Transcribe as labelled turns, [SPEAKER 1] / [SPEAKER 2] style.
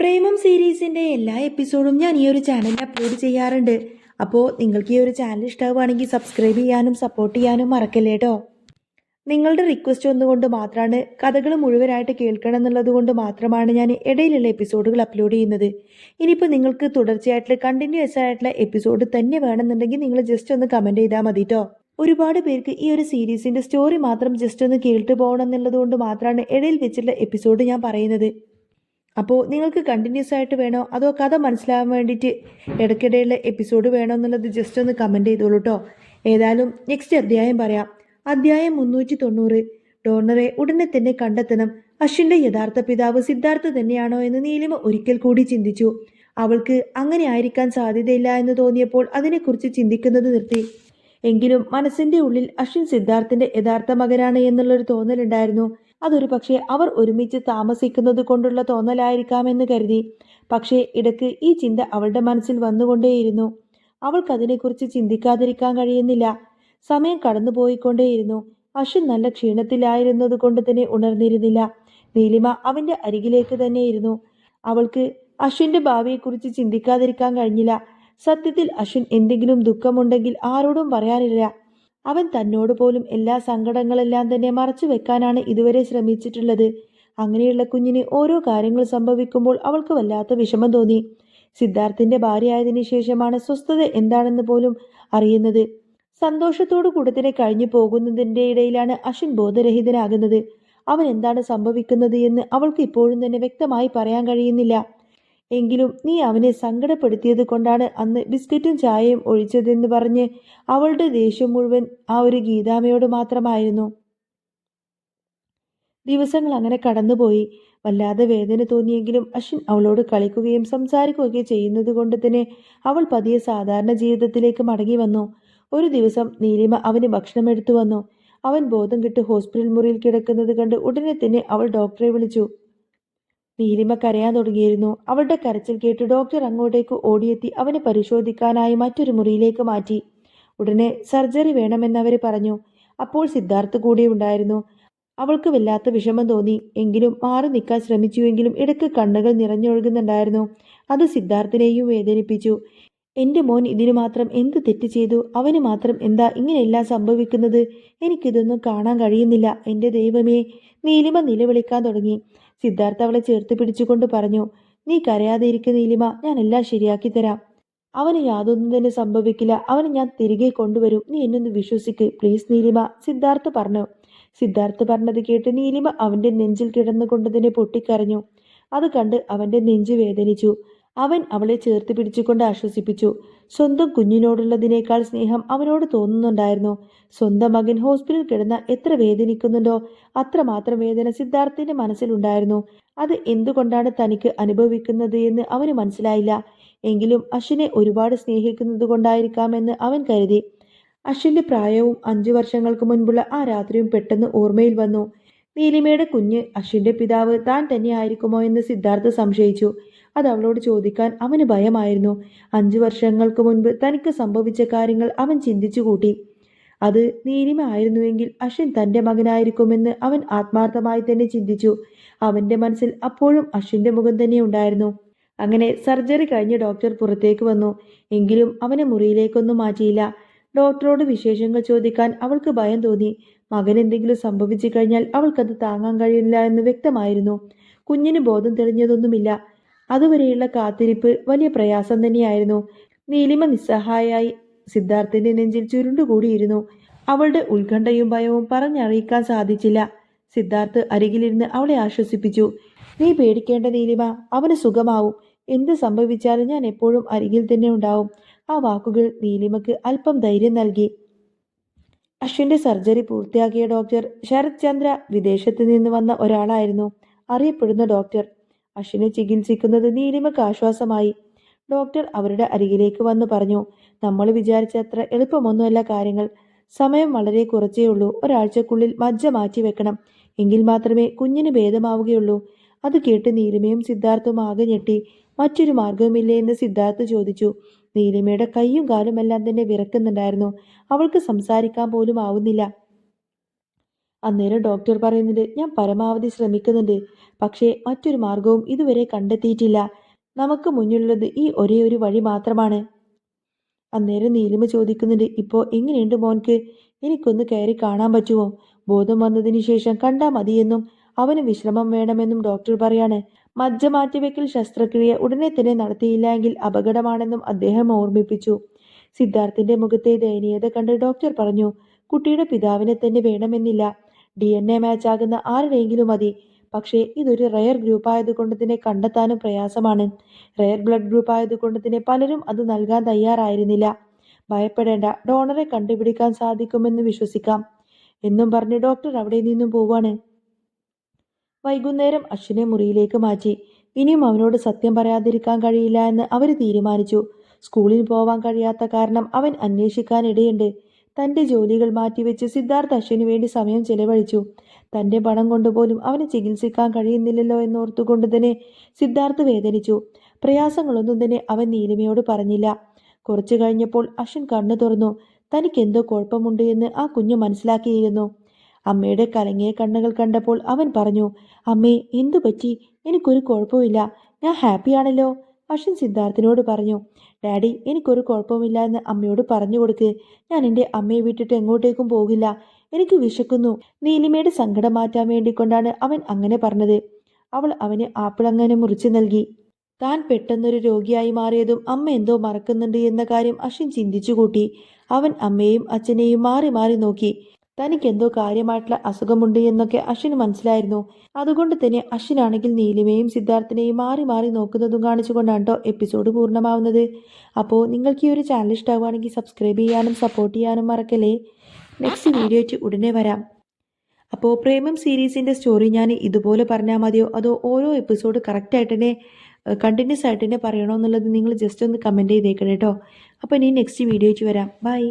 [SPEAKER 1] പ്രേമം സീരീസിൻ്റെ എല്ലാ എപ്പിസോഡും ഞാൻ ഈ ഒരു ചാനലിൽ അപ്ലോഡ് ചെയ്യാറുണ്ട്. അപ്പോൾ നിങ്ങൾക്ക് ഈ ഒരു ചാനൽ ഇഷ്ടമാവുകയാണെങ്കിൽ സബ്സ്ക്രൈബ് ചെയ്യാനും സപ്പോർട്ട് ചെയ്യാനും മറക്കല്ലേ കേട്ടോ. നിങ്ങളുടെ റിക്വസ്റ്റ് ഒന്നുകൊണ്ട് മാത്രമാണ് കഥകൾ മുഴുവനായിട്ട് കേൾക്കണം എന്നുള്ളത് കൊണ്ട് മാത്രമാണ് ഞാൻ ഇടയിലുള്ള എപ്പിസോഡുകൾ അപ്ലോഡ് ചെയ്യുന്നത്. ഇനിയിപ്പോൾ നിങ്ങൾക്ക് തുടർച്ചയായിട്ടുള്ള കണ്ടിന്യൂസ് ആയിട്ടുള്ള എപ്പിസോഡ് തന്നെ വേണമെന്നുണ്ടെങ്കിൽ നിങ്ങൾ ജസ്റ്റ് ഒന്ന് കമൻറ്റ് ചെയ്താൽ മതി കേട്ടോ. ഒരുപാട് പേർക്ക് ഈ ഒരു സീരീസിൻ്റെ സ്റ്റോറി മാത്രം ജസ്റ്റ് ഒന്ന് കേട്ട് പോകണം എന്നുള്ളത് കൊണ്ട് മാത്രമാണ് ഇടയിൽ വെച്ചിട്ടുള്ള എപ്പിസോഡ് ഞാൻ പറയുന്നത്. അപ്പോൾ നിങ്ങൾക്ക് കണ്ടിന്യൂസ് ആയിട്ട് വേണോ അതോ കഥ മനസ്സിലാവാൻ വേണ്ടിയിട്ട് ഇടയ്ക്കിടെയുള്ള എപ്പിസോഡ് വേണോ എന്നുള്ളത് ജസ്റ്റ് ഒന്ന് കമൻറ്റ് ചെയ്തോളൂ കേട്ടോ. ഏതായാലും നെക്സ്റ്റ് അധ്യായം പറയാം. അധ്യായം 390. ഡോണറെ ഉടനെ തന്നെ കണ്ടെത്തണം. അശ്വിൻ്റെ യഥാർത്ഥ പിതാവ് സിദ്ധാർത്ഥ തന്നെയാണോ എന്ന് നീലിമ ഒരിക്കൽ കൂടി ചിന്തിച്ചു. അവൾക്ക് അങ്ങനെ ആയിരിക്കാൻ സാധ്യതയില്ല എന്ന് തോന്നിയപ്പോൾ അതിനെക്കുറിച്ച് ചിന്തിക്കുന്നത് നിർത്തി. എങ്കിലും മനസ്സിൻ്റെ ഉള്ളിൽ അശ്വിൻ സിദ്ധാർത്ഥിൻ്റെ യഥാർത്ഥ മകനാണ് എന്നുള്ളൊരു തോന്നലുണ്ടായിരുന്നു. അതൊരു പക്ഷേ അവർ ഒരുമിച്ച് താമസിക്കുന്നത് കൊണ്ടുള്ള തോന്നലായിരിക്കാമെന്ന് കരുതി. പക്ഷേ ഇടയ്ക്ക് ഈ ചിന്ത അവളുടെ മനസ്സിൽ വന്നുകൊണ്ടേയിരുന്നു. അവൾക്കതിനെക്കുറിച്ച് ചിന്തിക്കാതിരിക്കാൻ കഴിയുന്നില്ല. സമയം കടന്നുപോയിക്കൊണ്ടേയിരുന്നു. അശ്വിൻ നല്ല ക്ഷീണത്തിലായിരുന്നത് കൊണ്ട് തന്നെ ഉണർന്നിരുന്നില്ല. നീലിമ അവൻ്റെ അരികിലേക്ക് തന്നെയിരുന്നു. അവൾക്ക് അശ്വിൻ്റെ ഭാവിയെക്കുറിച്ച് ചിന്തിക്കാതിരിക്കാൻ കഴിഞ്ഞില്ല. സത്യത്തിൽ അശ്വിൻ എന്തെങ്കിലും ദുഃഖമുണ്ടെങ്കിൽ ആരോടും പറയാനില്ല. അവൻ തന്നോട് പോലും എല്ലാ സങ്കടങ്ങളെല്ലാം തന്നെ മറച്ചു വെക്കാനാണ് ഇതുവരെ ശ്രമിച്ചിട്ടുള്ളത്. അങ്ങനെയുള്ള കുഞ്ഞിന് ഓരോ കാര്യങ്ങൾ സംഭവിക്കുമ്പോൾ അവൾക്ക് വല്ലാത്ത വിഷമം തോന്നി. സിദ്ധാർത്ഥിന്റെ ഭാര്യയായതിനു ശേഷമാണ് സ്വസ്ഥത എന്താണെന്ന് പോലും അറിയുന്നത്. സന്തോഷത്തോടു കൂടെ തന്നെ കഴിഞ്ഞു പോകുന്നതിൻ്റെ ഇടയിലാണ് അശ്വിൻ ബോധരഹിതനാകുന്നത്. അവൻ എന്താണ് സംഭവിക്കുന്നത് എന്ന് അവൾക്ക് ഇപ്പോഴും തന്നെ വ്യക്തമായി പറയാൻ കഴിയുന്നില്ല. എങ്കിലും നീ അവനെ സങ്കടപ്പെടുത്തിയത് കൊണ്ടാണ് അന്ന് ബിസ്ക്കറ്റും ചായയും ഒഴിച്ചതെന്ന് പറഞ്ഞ് അവളുടെ ദേഷ്യം മുഴുവൻ ആ ഒരു ഗീതാമ്മയോട് മാത്രമായിരുന്നു. ദിവസങ്ങൾ അങ്ങനെ കടന്നുപോയി. വല്ലാതെ വേദന തോന്നിയെങ്കിലും അശ്വിൻ അവളോട് കളിക്കുകയും സംസാരിക്കുകയും ചെയ്യുന്നത് കൊണ്ട് തന്നെ അവൾ പതിയെ സാധാരണ ജീവിതത്തിലേക്ക് മടങ്ങി വന്നു. ഒരു ദിവസം നീലിമ അവന് ഭക്ഷണം എടുത്തു വന്നു. അവൻ ബോധം കെട്ട് ഹോസ്പിറ്റൽ മുറിയിൽ കിടക്കുന്നത് കണ്ട് ഉടനെ തന്നെ അവൾ ഡോക്ടറെ വിളിച്ചു. നീലിമ കരയാൻ തുടങ്ങിയിരുന്നു. അവളുടെ കരച്ചിൽ കേട്ട് ഡോക്ടർ അങ്ങോട്ടേക്ക് ഓടിയെത്തി അവനെ പരിശോധിക്കാനായി മറ്റൊരു മുറിയിലേക്ക് മാറ്റി. ഉടനെ സർജറി വേണമെന്നവർ പറഞ്ഞു. അപ്പോൾ സിദ്ധാർത്ഥ് കൂടെ ഉണ്ടായിരുന്നു. അവൾക്ക് വല്ലാത്ത വിഷമം തോന്നി. എങ്കിലും മാറി നിൽക്കാൻ ശ്രമിച്ചുവെങ്കിലും ഇടയ്ക്ക് കണ്ണുകൾ നിറഞ്ഞൊഴുകുന്നുണ്ടായിരുന്നു. അത് സിദ്ധാർത്ഥിനെയും വേദനിപ്പിച്ചു. എൻ്റെ മോൻ ഇതിനു മാത്രം എന്ത് തെറ്റ് ചെയ്തു? അവന് മാത്രം എന്താ ഇങ്ങനെയെല്ലാം സംഭവിക്കുന്നത്? എനിക്കിതൊന്നും കാണാൻ കഴിയുന്നില്ല. എൻ്റെ ദൈവമേ! നീലിമ നിലവിളിക്കാൻ തുടങ്ങി. സിദ്ധാർത്ഥ അവളെ ചേർത്ത് പിടിച്ചുകൊണ്ട് പറഞ്ഞു, നീ കരയാതെ ഇരിക്കുന്ന നീലിമ, ഞാൻ എല്ലാം ശരിയാക്കി തരാം. അവന് യാതൊന്നും തന്നെ സംഭവിക്കില്ല. അവനെ ഞാൻ തിരികെ കൊണ്ടുവരും. നീ എന്നൊന്ന് വിശ്വസിക്ക് പ്ലീസ് നീലിമ, സിദ്ധാർത്ഥ പറഞ്ഞു. സിദ്ധാർത്ഥ പറഞ്ഞത് കേട്ട് നീലിമ അവന്റെ നെഞ്ചിൽ കിടന്നുകൊണ്ട് തന്നെ പൊട്ടിക്കരഞ്ഞു. അത് കണ്ട് അവന്റെ നെഞ്ച് വേദനിച്ചു. അവൻ അവളെ ചേർത്ത് പിടിച്ചുകൊണ്ട് ആശ്വസിപ്പിച്ചു. സ്വന്തം കുഞ്ഞിനോടുള്ളതിനേക്കാൾ സ്നേഹം അവനോട് തോന്നുന്നുണ്ടായിരുന്നു. സ്വന്തം മകൻ ഹോസ്പിറ്റലിൽ കിടന്ന എത്ര വേദനിക്കുന്നുണ്ടോ അത്രമാത്രം വേദന സിദ്ധാർത്ഥിന്റെ മനസ്സിലുണ്ടായിരുന്നു. അത് എന്തുകൊണ്ടാണ് തനിക്ക് അനുഭവിക്കുന്നത് എന്ന് അവന് മനസ്സിലായില്ല. എങ്കിലും അശ്വിനെ ഒരുപാട് സ്നേഹിക്കുന്നത് കൊണ്ടായിരിക്കാമെന്ന് അവൻ കരുതി. അശ്വിന്റെ പ്രായവും 5 വർഷങ്ങൾക്ക് മുൻപുള്ള ആ രാത്രിയും പെട്ടെന്ന് ഓർമ്മയിൽ വന്നു. നീലിമയുടെ കുഞ്ഞ് അശ്വിന്റെ പിതാവ് താൻ തന്നെ ആയിരിക്കുമോ എന്ന് സിദ്ധാർത്ഥ സംശയിച്ചു. അത് അവളോട് ചോദിക്കാൻ അവന് ഭയമായിരുന്നു. 5 വർഷങ്ങൾക്ക് മുൻപ് തനിക്ക് സംഭവിച്ച കാര്യങ്ങൾ അവൻ ചിന്തിച്ചു കൂട്ടി. അത് നീലിമ ആയിരുന്നുവെങ്കിൽ അശ്വിൻ തന്റെ മകനായിരിക്കുമെന്ന് അവൻ ആത്മാർത്ഥമായി തന്നെ ചിന്തിച്ചു. അവന്റെ മനസ്സിൽ അപ്പോഴും അശ്വിന്റെ മുഖം തന്നെ ഉണ്ടായിരുന്നു. അങ്ങനെ സർജറി കഴിഞ്ഞ് ഡോക്ടർ പുറത്തേക്ക് വന്നു. എങ്കിലും അവനെ മുറിയിലേക്കൊന്നും മാറ്റിയില്ല. ഡോക്ടറോട് വിശേഷങ്ങൾ ചോദിക്കാൻ അവൾക്ക് ഭയം തോന്നി. മകൻ എന്തെങ്കിലും സംഭവിച്ചു കഴിഞ്ഞാൽ അവൾക്കത് താങ്ങാൻ കഴിയില്ല എന്ന് വ്യക്തമായിരുന്നു. കുഞ്ഞിന് ബോധം തെളിഞ്ഞതൊന്നുമില്ല. അതുവരെയുള്ള കാത്തിരിപ്പ് വലിയ പ്രയാസം തന്നെയായിരുന്നു. നീലിമ നിസ്സഹായായി സിദ്ധാർത്ഥിന്റെ നെഞ്ചിൽ ചുരുണ്ടുകൂടിയിരുന്നു. അവളുടെ ഉത്കണ്ഠയും ഭയവും പറഞ്ഞറിയിക്കാൻ സാധിച്ചില്ല. സിദ്ധാർത്ഥ് അരികിലിരുന്ന് അവളെ ആശ്വസിപ്പിച്ചു. നീ പേടിക്കേണ്ട നീലിമ, അവന് സുഖമാവും. എന്ത് സംഭവിച്ചാലും ഞാൻ എപ്പോഴും അരികിൽ തന്നെ ഉണ്ടാവും. ആ വാക്കുകൾ നീലിമയ്ക്ക് അല്പം ധൈര്യം നൽകി. അശ്വിന്റെ സർജറി പൂർത്തിയാക്കിയ ഡോക്ടർ ശരത് ചന്ദ്ര വിദേശത്ത് നിന്ന് വന്ന ഒരാളായിരുന്നു. അറിയപ്പെടുന്ന ഡോക്ടർ. അശ്വിനെ ചികിത്സിക്കുന്നത് നീലിമയ്ക്ക് ആശ്വാസമായി. ഡോക്ടർ അവരുടെ അരികിലേക്ക് വന്ന് പറഞ്ഞു, നമ്മൾ വിചാരിച്ചത്ര എളുപ്പമൊന്നുമല്ല കാര്യങ്ങൾ. സമയം വളരെ കുറച്ചേ ഉള്ളൂ. ഒരാഴ്ചക്കുള്ളിൽ മജ്ജ മാറ്റി വെക്കണം. എങ്കിൽ മാത്രമേ കുഞ്ഞിന് ഭേദമാവുകയുള്ളൂ. അത് കേട്ട് നീലിമയും സിദ്ധാർത്ഥും ആകെ ഞെട്ടി. മറ്റൊരു മാർഗവുമില്ലേ എന്ന് സിദ്ധാർത്ഥ് ചോദിച്ചു. നീലിമയുടെ കൈയും കാലും എല്ലാം തന്നെ വിറക്കുന്നുണ്ടായിരുന്നു. അവൾക്ക് സംസാരിക്കാൻ പോലും ആവുന്നില്ല. അന്നേരം ഡോക്ടർ പറയുന്നുണ്ട്, ഞാൻ പരമാവധി ശ്രമിക്കുന്നുണ്ട്, പക്ഷേ മറ്റൊരു മാർഗവും ഇതുവരെ കണ്ടെത്തിയിട്ടില്ല. നമുക്ക് മുന്നിലുള്ളത് ഈ ഒരേ ഒരു വഴി മാത്രമാണ്. അന്നേരം നീലിമ ചോദിക്കുന്നുണ്ട്, ഇപ്പോ എങ്ങനെയുണ്ട് മോൻക്ക്? എനിക്കൊന്ന് കയറി കാണാൻ പറ്റുമോ? ബോധം വന്നതിന് ശേഷം കണ്ടാ മതിയെന്നും അവന് വിശ്രമം വേണമെന്നും ഡോക്ടർ പറയാണ്. മജ്ജ മാറ്റിവെക്കൽ ശസ്ത്രക്രിയ ഉടനെ തന്നെ നടത്തിയില്ല എങ്കിൽ അപകടമാണെന്നും അദ്ദേഹം ഓർമ്മിപ്പിച്ചു. സിദ്ധാർത്ഥിന്റെ മുഖത്തെ ദയനീയത കണ്ട് ഡോക്ടർ പറഞ്ഞു, കുട്ടിയുടെ പിതാവിനെ തന്നെ വേണമെന്നില്ല. DNA മാച്ച് ആകുന്ന ആരുടെയെങ്കിലും മതി. പക്ഷേ ഇതൊരു റയർ ഗ്രൂപ്പ് ആയതുകൊണ്ട് തന്നെ കണ്ടെത്താനും പ്രയാസമാണ്. റയർ ബ്ലഡ് ഗ്രൂപ്പ് ആയതുകൊണ്ട് തന്നെ പലരും അത് നൽകാൻ തയ്യാറായിരുന്നില്ല. ഭയപ്പെടേണ്ട, ഡോണറെ കണ്ടുപിടിക്കാൻ സാധിക്കുമെന്ന് വിശ്വസിക്കാം എന്നും പറഞ്ഞ് ഡോക്ടർ അവിടെ നിന്നും പോവാണ്. വൈകുന്നേരം അശ്വിനെ മുറിയിലേക്ക് മാറ്റി. ഇനിയും അവനോട് സത്യം പറയാതിരിക്കാൻ കഴിയില്ല എന്ന് അവർ തീരുമാനിച്ചു. സ്കൂളിൽ പോവാൻ കഴിയാത്ത കാരണം അവൻ അന്വേഷിക്കാനിടയുണ്ട്. തന്റെ ജോലികൾ മാറ്റിവെച്ച് സിദ്ധാർത്ഥ് അശ്വിന് വേണ്ടി സമയം ചെലവഴിച്ചു. തന്റെ പണം കൊണ്ടുപോലും അവനെ ചികിത്സിക്കാൻ കഴിയുന്നില്ലല്ലോ എന്നോർത്തുകൊണ്ട് തന്നെ സിദ്ധാർത്ഥ് വേദനിച്ചു. പ്രയാസങ്ങളൊന്നും തന്നെ അവൻ നീലിമയോട് പറഞ്ഞില്ല. കുറച്ചു കഴിഞ്ഞപ്പോൾ അശ്വിൻ കണ്ണു തുറന്നു. തനിക്കെന്തോ കുഴപ്പമുണ്ട് എന്ന് ആ കുഞ്ഞു മനസ്സിലാക്കിയിരുന്നു. അമ്മയുടെ കലങ്ങിയ കണ്ണുകൾ കണ്ടപ്പോൾ അവൻ പറഞ്ഞു, അമ്മേ, എന്തു പറ്റി? എനിക്കൊരു കുഴപ്പമില്ല, ഞാൻ ഹാപ്പിയാണല്ലോ. അശ്വിൻ സിദ്ധാർത്ഥിനോട് പറഞ്ഞു, ഡാഡി, എനിക്കൊരു കുഴപ്പമില്ല എന്ന് അമ്മയോട് പറഞ്ഞു കൊടുക്ക്. ഞാൻ എൻ്റെ അമ്മയെ വിട്ടിട്ട് എങ്ങോട്ടേക്കും പോകില്ല. എനിക്ക് വിശക്കുന്നു. നീലിമയുടെ സങ്കടം മാറ്റാൻ വേണ്ടിക്കൊണ്ടാണ് അവൻ അങ്ങനെ പറഞ്ഞത്. അവൾ അവന് ആപ്പിൾ അങ്ങനെ മുറിച്ചു നൽകി. താൻ പെട്ടെന്നൊരു രോഗിയായി മാറിയതും അമ്മ എന്തോ മറക്കുന്നുണ്ട് എന്ന കാര്യം അശ്വിൻ ചിന്തിച്ചു കൂട്ടി. അവൻ അമ്മയെയും അച്ഛനെയും മാറി മാറി നോക്കി. തനിക്കെന്തോ കാര്യമായിട്ടുള്ള അസുഖമുണ്ട് എന്നൊക്കെ അശ്വിന് മനസ്സിലായിരുന്നു. അതുകൊണ്ട് തന്നെ അശ്വിനാണെങ്കിൽ നീലിമയും സിദ്ധാർത്ഥിനെയും മാറി മാറി നോക്കുന്നതും കാണിച്ചുകൊണ്ടാണ് കേട്ടോ എപ്പിസോഡ് പൂർണ്ണമാവുന്നത്. അപ്പോൾ നിങ്ങൾക്ക് ഈ ഒരു ചാനൽ ഇഷ്ടമാവുകയാണെങ്കിൽ സബ്സ്ക്രൈബ് ചെയ്യാനും സപ്പോർട്ട് ചെയ്യാനും മറക്കല്ലേ. നെക്സ്റ്റ് വീഡിയോ ആയിട്ട് ഉടനെ വരാം. അപ്പോൾ പ്രേമം സീരീസിൻ്റെ സ്റ്റോറി ഞാൻ ഇതുപോലെ പറഞ്ഞാൽ മതിയോ, അതോ ഓരോ എപ്പിസോഡ് കറക്റ്റായിട്ട് തന്നെ കണ്ടിന്യൂസ് ആയിട്ട് തന്നെ പറയണോ എന്നുള്ളത് നിങ്ങൾ ജസ്റ്റ് ഒന്ന് കമൻറ്റ് ചെയ്തേക്കണം കേട്ടോ. അപ്പോൾ ഇനി നെക്സ്റ്റ് വീഡിയോ ആയിട്ട് വരാം. ബൈ.